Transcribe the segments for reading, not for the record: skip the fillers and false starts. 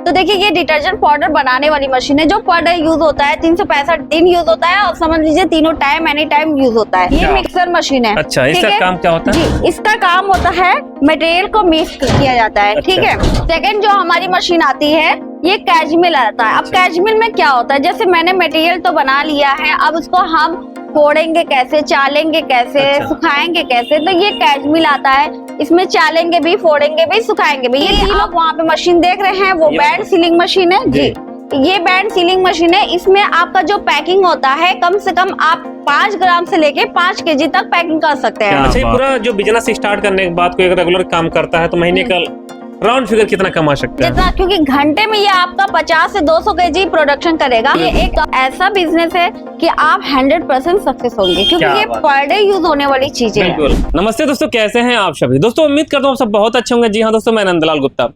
तो देखिए ये डिटर्जेंट पाउडर बनाने वाली मशीन है जो पर डे यूज होता है, 365 दिन यूज होता है और समझ लीजिए तीनों टाइम एनी टाइम यूज होता है। ये मिक्सर मशीन है। अच्छा, इसका काम क्या होता है? जी, इसका काम होता है मटेरियल को मिक्स किया जाता है। ठीक है। सेकंड जो हमारी मशीन आती है ये कैच मिल आता है। अब कैच मिल में क्या होता है, जैसे मैंने मटेरियल तो बना लिया है, अब उसको हम फोड़ेंगे कैसे, चालेंगे कैसे, सुखाएंगे कैसे, तो ये कैच मिल आता है। इसमें चालेंगे भी, फोड़ेंगे भी, सुखाएंगे भी। ये आप वहाँ पे मशीन देख रहे हैं वो बैंड सीलिंग मशीन है। जी, ये बैंड सीलिंग मशीन है। इसमें आपका जो पैकिंग होता है कम से कम आप 5 ग्राम से लेके 5 केजी तक पैकिंग कर सकते हैं। अच्छा, पूरा जो बिजनेस स्टार्ट करने के बाद कोई रेगुलर काम करता है तो महीने का राउंड फिगर कितना कमा सकते हैं? जितना, क्योंकि घंटे में ये आपका 50 से 200 केजी प्रोडक्शन करेगा। ये एक ऐसा बिजनेस है कि आप 100% सक्सेस होंगे, क्योंकि ये पर डे यूज होने वाली चीजें हैं। नमस्ते दोस्तों, कैसे हैं आप सभी? दोस्तों उम्मीद करता हूँ आप सब बहुत अच्छे होंगे। जी हाँ दोस्तों, मैं नंदलाल गुप्ता।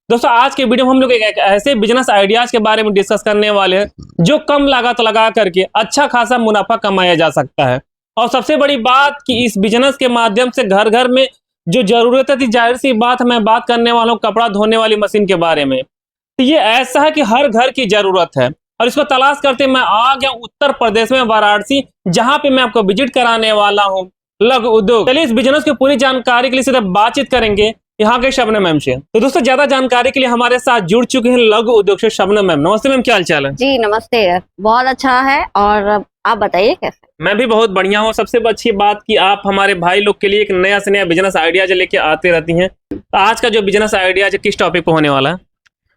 दोस्तों आज के वीडियो में हम लोग एक ऐसे बिजनेस आइडियाज के बारे में डिस्कस करने वाले हैं जो कम लागत लगा करके अच्छा खासा मुनाफा कमाया जा सकता है। और सबसे बड़ी बात कि इस बिजनेस के माध्यम से घर घर में जो जरूरत थी, जाहिर सी बात मैं बात करने वाला हूँ कपड़ा धोने वाली मशीन के बारे में। तो ये ऐसा है कि हर घर की जरूरत है और इसको तलाश करते मैं आ गया उत्तर प्रदेश में वाराणसी, जहां पे मैं आपको विजिट कराने वाला हूँ लघु उद्योग। चलिए इस बिजनेस की पूरी जानकारी के लिए सीधे बातचीत करेंगे यहाँ के शबनम मैम से। तो दोस्तों ज्यादा जानकारी के लिए हमारे साथ जुड़ चुके हैं लघु उद्योग से शबनम मैम। नमस्ते मैम, क्या हाल चाल है? जी नमस्ते, बहुत अच्छा है। और आप बताइए कैसे? मैं भी बहुत बढ़िया हूँ। सबसे अच्छी बात कि आप हमारे भाई लोग के लिए एक नया से नया बिजनेस आइडियाज लेके आते रहती हैं। तो आज का जो बिजनेस आइडियाज किस टॉपिक पे होने वाला है?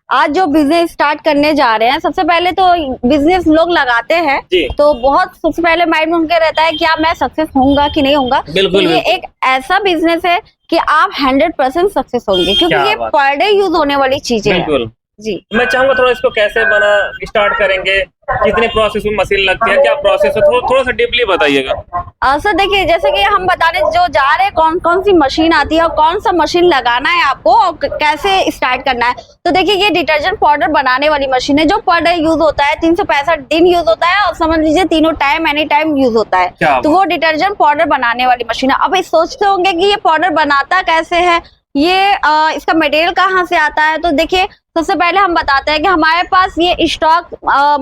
आज जो बिजनेस स्टार्ट करने जा रहे हैं, सबसे पहले तो बिजनेस लोग लगाते हैं तो बहुत सबसे पहले माइंड में उनके रहता है कि आप मैं सक्सेस होऊंगा कि नहीं होऊंगा। बिल्कुल, ये एक ऐसा बिजनेस है कि आप 100% सक्सेस होंगे, क्योंकि ये पर डे यूज होने वाली चीजें हैं। जी, मैं चाहूंगा थोड़ा इसको कैसे बना स्टार्ट करेंगे, कितने प्रोसेस में मशीन लगती है, क्या प्रोसेस है, थोड़ा सा डीपली बताइएगा। सर देखिए, जैसे कि हम बताने जो जा रहे हैं कौन कौन सी मशीन आती है और कौन सा मशीन लगाना है आपको और कैसे स्टार्ट करना है। तो देखिए ये डिटर्जेंट पाउडर बनाने वाली मशीन है जो पर डे यूज होता है, 365 दिन यूज होता है और समझ लीजिए तीनों टाइम एनी टाइम यूज होता है। तो वो डिटर्जेंट पाउडर बनाने वाली मशीन है। अब सोचते होंगे कि ये पाउडर बनाता कैसे है, ये इसका मटेरियल कहाँ से आता है। तो देखिए सबसे पहले हम बताते हैं कि हमारे पास ये स्टॉक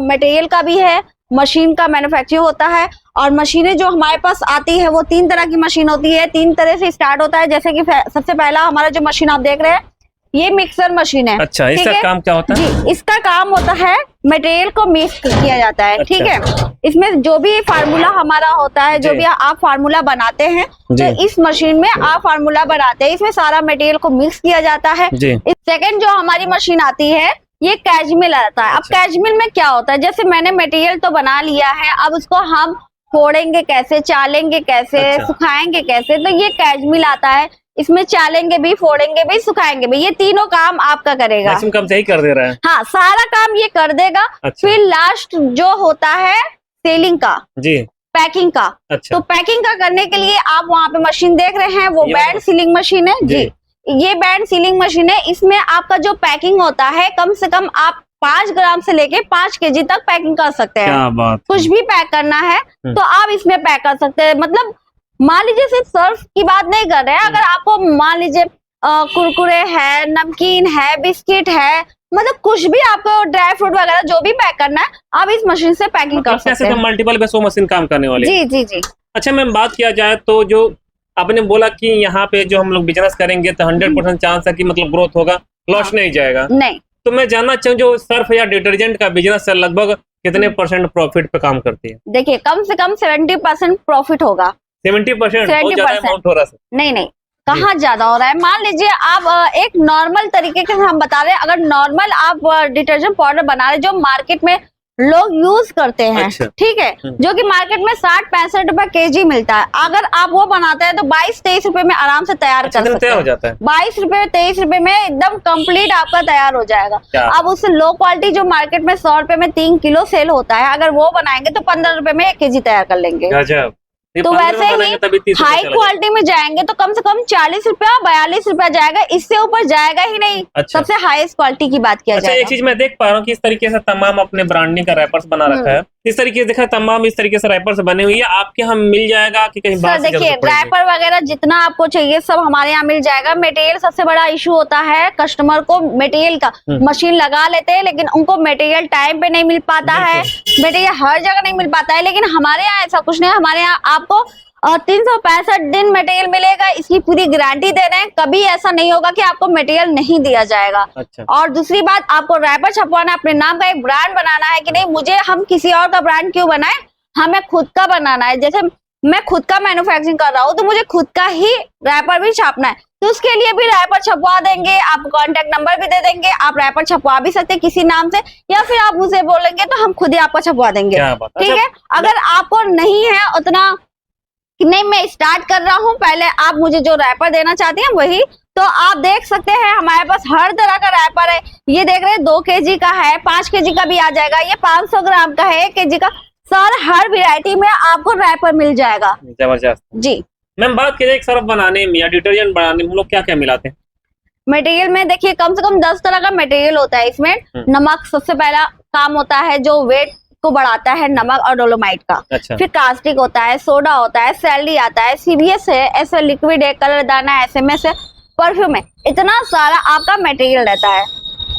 मटेरियल का भी है, मशीन का मैन्युफैक्चरिंग होता है। और मशीनें जो हमारे पास आती है वो 3 तरह की मशीन होती है, 3 तरह से स्टार्ट होता है। जैसे कि सबसे पहला हमारा जो मशीन आप देख रहे हैं ये मिक्सर मशीन है। अच्छा, इसका काम क्या होता है? जी, इसका काम होता है मटेरियल को मिक्स किया जाता है। ठीक है। इसमें जो भी फार्मूला हमारा होता है, जो भी आप फार्मूला बनाते हैं, तो इस मशीन में आप फार्मूला बनाते हैं, इसमें सारा मटेरियल को मिक्स किया जाता है। सेकंड जो हमारी मशीन आती है ये कैच मिल आता है। अब कैच मिल में क्या होता है, जैसे मैंने मटेरियल तो बना लिया है, अब उसको हम फोड़ेंगे कैसे, चालेंगे कैसे, सुखाएंगे कैसे, तो ये कैच मिल आता है। इसमें चालेंगे भी, फोड़ेंगे भी, सुखाएंगे भी, ये तीनों काम आपका करेगा। काम सही कर दे रहा है। हाँ, सारा काम ये कर देगा। फिर लास्ट जो होता है सेलिंग का, पैकिंग का। तो पैकिंग का करने के लिए आप वहाँ पे मशीन देख रहे हैं वो बैंड सीलिंग मशीन है। जी, ये बैंड सीलिंग मशीन है। इसमें आपका जो पैकिंग होता है कम से कम आप 5 ग्राम से लेके 5 केजी तक पैकिंग कर सकते हैं। क्या बात। कुछ भी पैक करना है तो आप इसमें पैक कर सकते हैं। मतलब मान लीजिए सिर्फ सर्फ की बात नहीं कर रहे हैं, अगर आपको मान लीजिए कुरकुरे है, नमकीन है, बिस्किट है, मतलब कुछ भी आपको ड्राई फ्रूट वगैरह जो भी पैक करना है आप इस मशीन से पैकिंग कर सकते हैं। मल्टीपल बेस मशीन काम करने वाली। जी जी जी। अच्छा मैम, बात किया जाए तो जो आपने बोला कि यहाँ पे जो हम लोग बिजनेस करेंगे तो 100% चांस है कि मतलब ग्रोथ होगा, लॉस नहीं जाएगा। नहीं। तो मैं जानना चाहूँ जो सर्फ या डिटर्जेंट का बिजनेस है लगभग कितने % प्रॉफिट पे काम करती है? देखिए कम से कम 70% प्रॉफिट होगा। 70%? बहुत ज्यादा अमाउंट हो रहा है। नहीं, कहाँ ज्यादा हो रहा है। मान लीजिए आप एक नॉर्मल तरीके के हम बता रहे हैं, अगर नॉर्मल आप डिटर्जेंट पाउडर बना रहे जो मार्केट में लोग यूज करते हैं, ठीक है, जो कि मार्केट में 60-65 रुपए केजी मिलता है, अगर आप वो बनाते हैं तो 22-23 रुपए में आराम से तैयार कर सकते हैं। 22 रुपए 23 रुपए में एकदम कंप्लीट आपका तैयार हो जाएगा। अब उससे लो क्वालिटी जो मार्केट में 100 रुपए में 3 किलो सेल होता है, अगर वो बनाएंगे तो 15 रुपए में 1 केजी तैयार कर लेंगे। तो वैसे ही हाई क्वालिटी में जाएंगे तो कम से कम 40 रुपया 42 रुपया जाएगा, इससे ऊपर जाएगा ही नहीं। सबसे हाईएस्ट क्वालिटी की बात किया जाए। एक चीज मैं देख पा रहा हूँ कि इस तरीके से तमाम अपने ब्रांडिंग का रैपर्स बना रखा है, इस तरीके से देखा तमाम इस तरीके से रैपर से बने हुई है, आपके यहाँ मिल जाएगा कि कहीं सर बाहर से देखिए जरूरत पड़ेगी? रैपर वगैरह जितना आपको चाहिए सब हमारे यहाँ मिल जाएगा। मटेरियल सबसे बड़ा इशू होता है कस्टमर को मटेरियल का। मशीन लगा लेते हैं लेकिन उनको मटेरियल टाइम पे नहीं मिल पाता है, मटेरियल हर जगह नहीं मिल पाता है। लेकिन हमारे यहाँ ऐसा कुछ नहीं है, हमारे यहाँ आपको 365 दिन मटेरियल मिलेगा, इसकी पूरी गारंटी दे रहे हैं। कभी ऐसा नहीं होगा कि आपको मटेरियल नहीं दिया जाएगा। अच्छा। और दूसरी बात, आपको रैपर छपवाना, अपने नाम का एक ब्रांड बनाना है कि नहीं, मुझे हम किसी और का ब्रांड क्यों बनाए, हमें खुद का बनाना है। जैसे मैं खुद का मैन्युफैक्चरिंग कर रहा हूँ तो मुझे खुद का ही रैपर भी छापना है, तो उसके लिए भी रैपर छपवा देंगे। आपको कॉन्टेक्ट नंबर भी दे देंगे, आप रैपर छपवा भी सकते हैं किसी नाम से, या फिर आप मुझे बोलेंगे तो हम खुद ही आपको छपवा देंगे। क्या बात। ठीक अच्छा, है। अगर आपको नहीं है उतना कि नहीं मैं स्टार्ट कर रहा हूँ, पहले आप मुझे जो रैपर देना चाहती हैं वही, तो आप देख सकते हैं हमारे पास हर तरह का रैपर है। ये देख रहे हैं 2 kg का है, 5 kg का भी आ जाएगा, ये 500 ग्राम का है, 1 kg का। सर हर वैरायटी में आपको रैपर मिल जाएगा। जबरदस्त जी। मैम, बात करें एक सर्फ बनाने में या डिटर्जेंट बनाने में हम लोग क्या क्या मिलाते हैं? मटेरियल में देखिए कम से कम 10 तरह का मटेरियल होता है इसमें। नमक सबसे पहला काम होता है जो वेट को बढ़ाता है, नमक और डोलोमाइट का। अच्छा। फिर कास्टिक होता है, सोडा होता है, सैलरी आता है, सीबीएस है, ऐसे लिक्विड है, कलर दाना है, एसएमएस है, परफ्यूम है, इतना सारा आपका मटेरियल रहता है।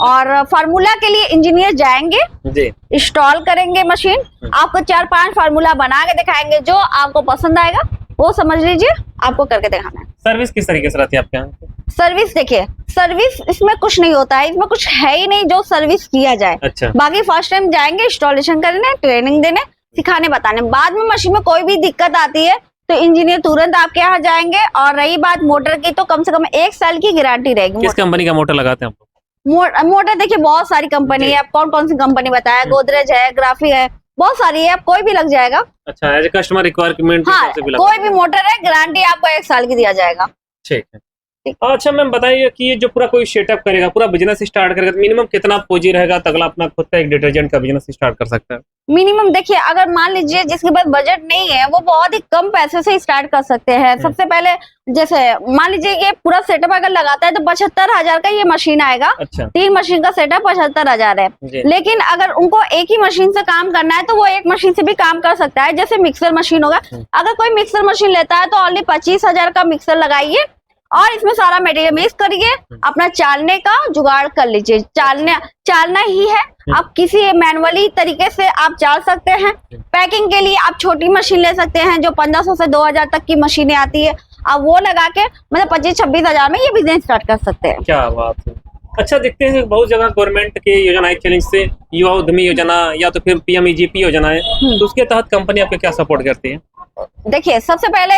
और फार्मूला के लिए इंजीनियर जाएंगे जी, इंस्टॉल करेंगे मशीन, आपको 4-5 फार्मूला बना के दिखाएंगे, जो आपको पसंद आएगा वो समझ लीजिए आपको करके दिखाना है। सर्विस किस तरीके से रहती है आपके यहाँ? सर्विस देखिए, सर्विस इसमें कुछ नहीं होता है, इसमें कुछ है ही नहीं जो सर्विस किया जाए। अच्छा। बाकी फर्स्ट टाइम जाएंगे इंस्टॉलेशन करने, ट्रेनिंग देने, सिखाने बताने, बाद में मशीन में कोई भी दिक्कत आती है तो इंजीनियर तुरंत आपके यहाँ जाएंगे। और रही बात मोटर की, तो कम से कम 1 साल की गारंटी रहेगी। किस कंपनी का मोटर लगाते हैं आप? मोटर देखिए बहुत सारी कंपनी है, आप कौन कौन सी कंपनी बताया, गोदरेज है, ग्राफी है, बहुत सारी है, आप कोई भी लग जाएगा। अच्छा, एज ए कस्टमर रिक्वायरमेंट हाँ, कोई भी मोटर है, गारंटी आपको 1 साल की दिया जाएगा। ठीक है। अच्छा मैम, बताइए कि ये जो पूरा कोई सेटअप करेगा, पूरा बिजनेस स्टार्ट करेगा, तो मिनिमम कितना पूंजी रहेगा तो अगला अपना खुद का एक डिटर्जेंट का बिजनेस स्टार्ट कर सकता है? मिनिमम देखिए, अगर मान लीजिए जिसके पास बजट नहीं है वो बहुत ही कम पैसे से स्टार्ट कर सकते हैं। सबसे पहले जैसे मान लीजिए ये पूरा सेटअप अगर लगाता है तो 75,000 का ये मशीन आएगा। अच्छा। 3 मशीन का सेटअप 75,000 है। लेकिन अगर उनको एक ही मशीन से काम करना है तो वो एक मशीन से भी काम कर सकता है। जैसे मिक्सर मशीन होगा, अगर कोई मिक्सर मशीन लेता है तो ओनली 25,000 का मिक्सर लगाइए और इसमें सारा मटेरियल मिक्स करिए, अपना चालने का जुगाड़ कर लीजिए। चालना ही है, आप किसी मैनुअली तरीके से आप चाल सकते हैं। पैकिंग के लिए आप छोटी मशीन ले सकते हैं जो 1500 से 2000 तक की मशीनें आती है, आप वो लगा के मतलब 25-26 हजार में ये बिजनेस स्टार्ट कर सकते हैं। क्या बात है। अच्छा, देखते हैं बहुत जगह गवर्नमेंट के योजनाएं चैलेंज से युवा उद्यमी योजना या तो फिर पीएमईजीपी योजना है, तो उसके तहत कंपनी आपके क्या सपोर्ट करती है? देखिए, सबसे पहले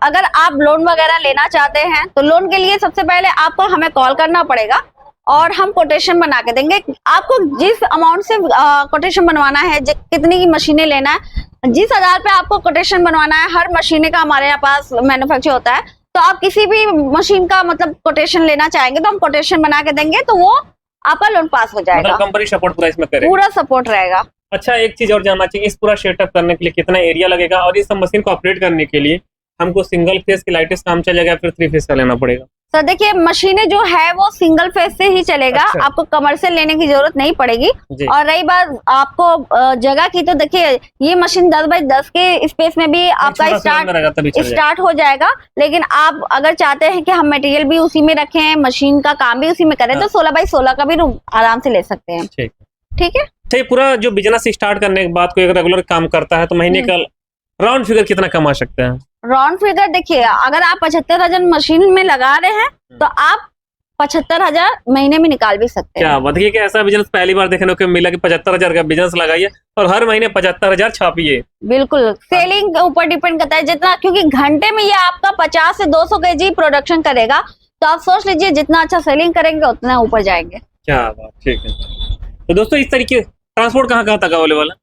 अगर आप लोन वगैरह लेना चाहते हैं तो लोन के लिए सबसे पहले आपको हमें कॉल करना पड़ेगा और हम कोटेशन बना के देंगे। आपको जिस अमाउंट से कोटेशन बनवाना है, कितनी की मशीनें लेना है, जिस आधार पे आपको कोटेशन बनवाना है, हर मशीनें का हमारे यहाँ पास मैन्युफैक्चर होता है, तो आप किसी भी मशीन का मतलब कोटेशन लेना चाहेंगे तो हम कोटेशन बना के देंगे, तो वो आपका लोन पास हो जाएगा। मतलब कंपनी सपोर्ट पूरा इसमें करेगी? पूरा सपोर्ट रहेगा। अच्छा, एक चीज और जानना चाहिए, इस पूरा सेटअप करने के लिए कितना एरिया लगेगा और इस सब मशीन को ऑपरेट करने के लिए हमको सिंगल फेस की लाइट काम चलेगा फिर 3 फेस का लेना पड़ेगा? सर देखिए, मशीनें जो है वो सिंगल फेस से ही चलेगा। अच्छा। आपको कमर्शियल लेने की जरूरत नहीं पड़ेगी। और रही बात आपको जगह की, तो देखिए ये मशीन 10x10 के स्पेस में भी आपका स्टार्ट हो जाएगा। लेकिन आप अगर चाहते हैं कि हम मटेरियल भी उसी में रखें, मशीन का काम भी उसी में करें, तो 16x16 का भी आराम से ले सकते हैं। ठीक है। तो पूरा जो बिजनेस स्टार्ट करने के बाद कोई रेगुलर काम करता है तो महीने का राउंड फिगर कितना कमा सकते हैं? राउंड फिगर देखिए, अगर आप 75,000 मशीन में लगा रहे हैं तो आप 75,000 महीने में निकाल भी सकते हैं। क्या बताइए कि ऐसा बिजनेस पहली बार देखने को मिला कि 75,000 का बिजनेस लगाइए और हर महीने 75,000 छापिए? बिल्कुल, सेलिंग के ऊपर डिपेंड करता है जितना, क्योंकि घंटे में ये आपका 50 से 200 kg प्रोडक्शन करेगा, तो आप सोच लीजिए जितना अच्छा सेलिंग करेंगे उतना ऊपर जाएंगे। क्या बात, ठीक है। तो दोस्तों, इस तरीके ट्रांसपोर्ट कहाँ तक अवेलेबल है?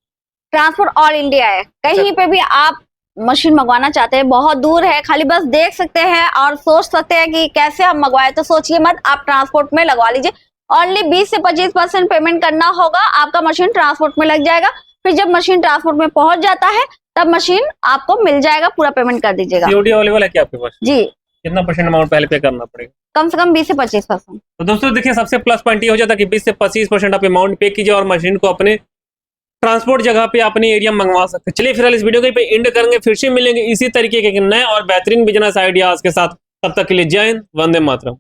ट्रांसपोर्ट ऑल इंडिया है, कहीं पे भी आप मशीन मंगवाना चाहते हैं, बहुत दूर है, खाली बस देख सकते हैं और सोच सकते हैं कि कैसे हम मंगवाए, तो सोचिए मत, आप ट्रांसपोर्ट में लगवा लीजिए। ओनली 20 से 25% पेमेंट करना होगा, आपका मशीन ट्रांसपोर्ट में लग जाएगा। फिर जब मशीन ट्रांसपोर्ट में पहुंच जाता है तब मशीन आपको मिल जाएगा, पूरा पेमेंट कर दीजिएगा। सीओडी अवेलेबल है क्या आपके पास? जी। कितना % अमाउंट पहले पे करना पड़ेगा? कम से कम 20 से 25%। तो दोस्तों देखिए, सबसे प्लस पॉइंट ये हो जाता है कि 20 से 25% आप अमाउंट पे कीजिए और मशीन को अपने ट्रांसपोर्ट जगह पे अपने एरिया में मंगवा सकते हैं। चलिए फिलहाल इस वीडियो को पे एंड करेंगे, फिर से मिलेंगे इसी तरीके के नए और बेहतरीन बिजनेस आइडियाज के साथ। तब तक के लिए जय हिंद, वंदे मातरम।